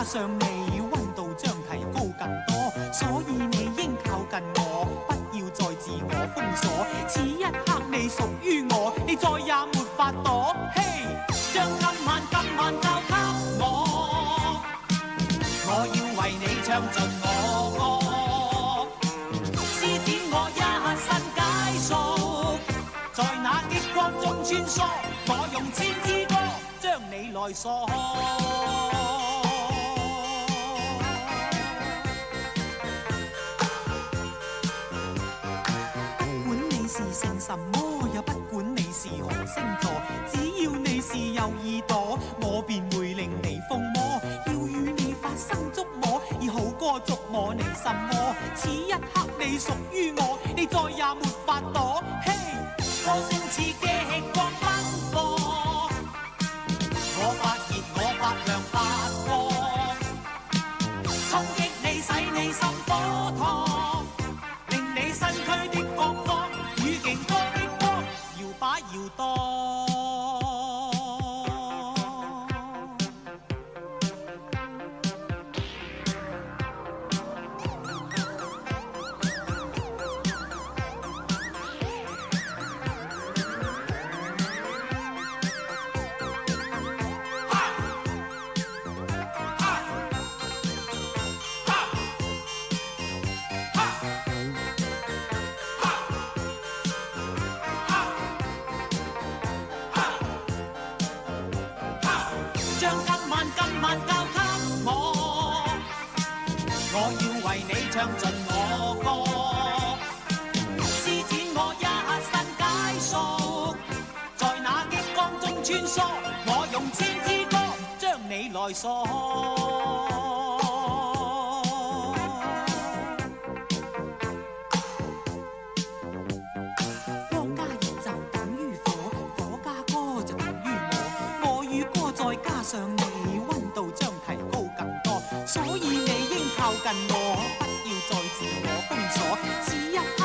上你溫度將提高更多，所以你應靠近我，不要再自我封鎖。此一刻你屬於我，你再也沒法躲。嘿，將今晚交給我要為你唱盡我歌，施展我一身解數，在那激光中穿梭，我用千支歌將你來鎖。不管你是姓什麼，也不管你是何星座，只要你是有耳朵，我便會令你瘋魔。要與你發生觸摸，以好歌觸摸你心窩。此一刻你屬於我，你再也沒法躲。嘿，歌聲似激光奔放，我發熱我發亮發光，衝擊你使你心火燙，令你身軀的各方與勁歌的光搖擺搖蕩。將今晚交給我要為你唱盡我歌，施展我一身解數，在那激光中穿梭，我用千支歌將你來鎖。光加熱就等於火，火加歌就等於我與歌再加上你，溫度將提高更多，所以你應靠近我，不要再自我封鎖。此一刻